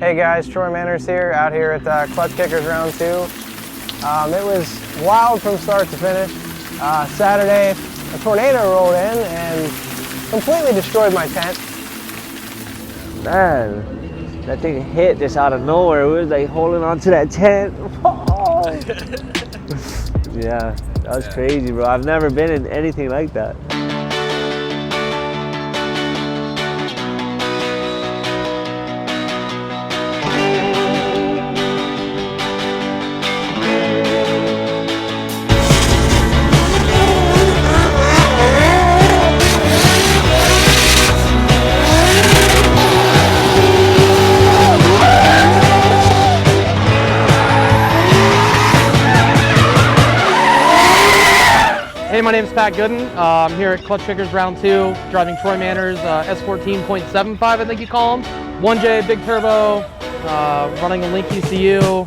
Hey guys, Troy Manners here, out here at Klutch Kickers Round Two. It was wild from start to finish. Saturday, a tornado rolled in and completely destroyed my tent. Man, that thing hit just out of nowhere. We were like holding on to that tent. Yeah, that was crazy, bro. I've never been in anything like that. Hey, my name is Goodin. I'm here at Klutch Kickers Round Two, driving Troy Manners S14.75, I think you call them. 1J big turbo, running a Link ECU.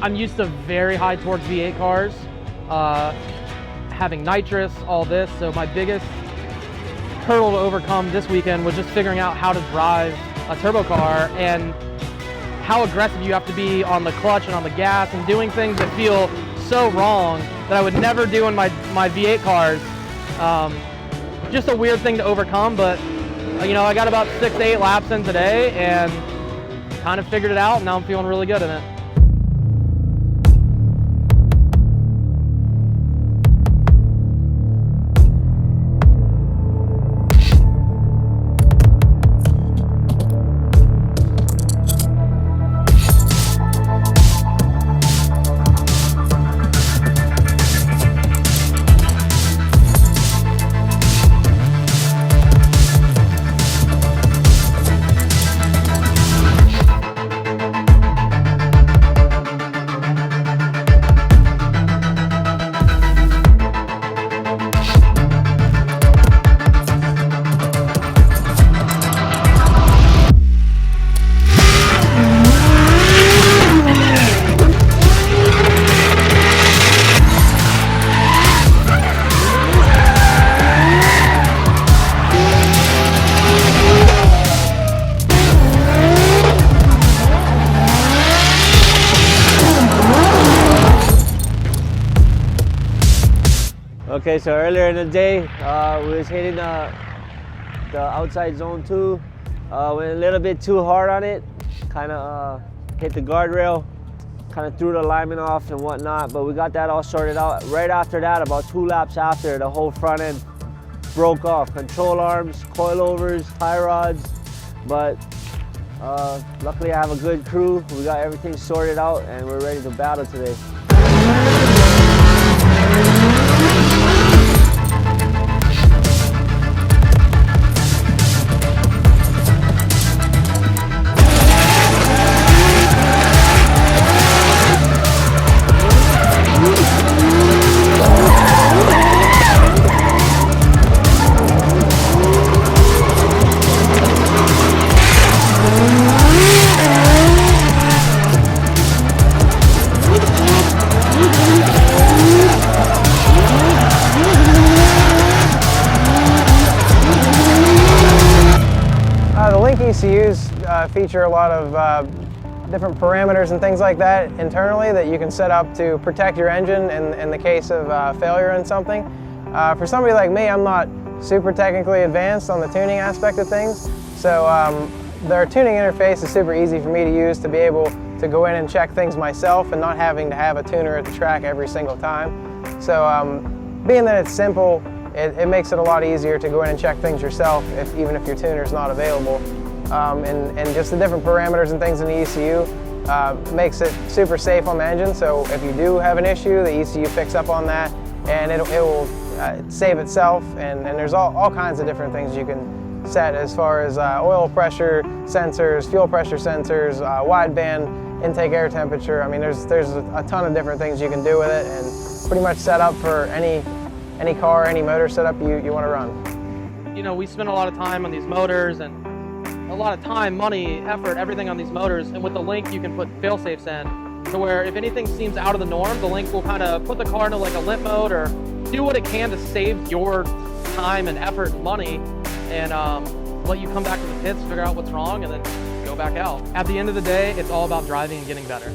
I'm used to very high torque V8 cars, having nitrous, all this, so my biggest hurdle to overcome this weekend was just figuring out how to drive a turbo car and how aggressive you have to be on the clutch and on the gas and doing things that feel so wrong that I would never do in my V8 cars. Just a weird thing to overcome, but you know, I got about 6 to 8 laps in today and kind of figured it out, and now I'm feeling really good in it. Okay, so earlier in the day, we was hitting the outside zone 2. Went a little bit too hard on it, kind of hit the guardrail, kind of threw the alignment off and whatnot, but we got that all sorted out. Right after that, about 2 laps after, the whole front end broke off. Control arms, coilovers, tie rods, but luckily I have a good crew. We got everything sorted out and we're ready to battle today. ECUs feature a lot of different parameters and things like that internally that you can set up to protect your engine in the case of failure in something. For somebody like me, I'm not super technically advanced on the tuning aspect of things, so their tuning interface is super easy for me to use to be able to go in and check things myself and not having to have a tuner at the track every single time. So being that it's simple, it makes it a lot easier to go in and check things yourself, even if your tuner is not available. And just the different parameters and things in the ECU makes it super safe on the engine. So if you do have an issue, the ECU picks up on that and it will save itself. And there's all kinds of different things you can set as far as oil pressure sensors, fuel pressure sensors, wideband intake air temperature. I mean, there's a ton of different things you can do with it, and pretty much set up for any car, any motor setup you want to run. You know, we spend a lot of time on these motors, and a lot of time, money, effort, everything on these motors, and with the Link you can put fail-safes in, to where if anything seems out of the norm, the Link will kind of put the car into like a limp mode or do what it can to save your time and effort and money, and let you come back to the pits, figure out what's wrong, and then go back out. At the end of the day, it's all about driving and getting better.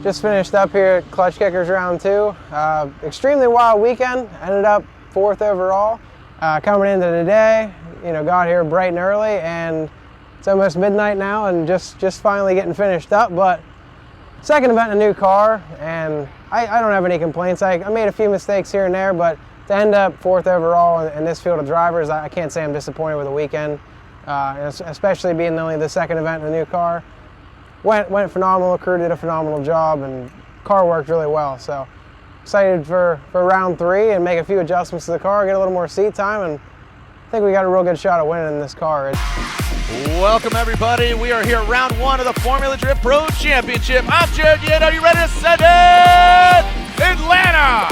Just finished up here at Klutch Kickers Round Two. Extremely wild weekend. Ended up 4th overall. Coming into today, you know, got here bright and early, and it's almost midnight now, and just finally getting finished up. But second event in a new car, and I don't have any complaints. I made a few mistakes here and there, but to end up 4th overall in this field of drivers, I can't say I'm disappointed with the weekend, especially being only the second event in a new car. Went phenomenal, crew did a phenomenal job, and car worked really well. So excited for round 3 and make a few adjustments to the car, get a little more seat time, and I think we got a real good shot at winning in this car. Welcome everybody, we are here at round 1 of the Formula Drift Pro Championship. I'm Jared Yen, are you ready to send it? Atlanta!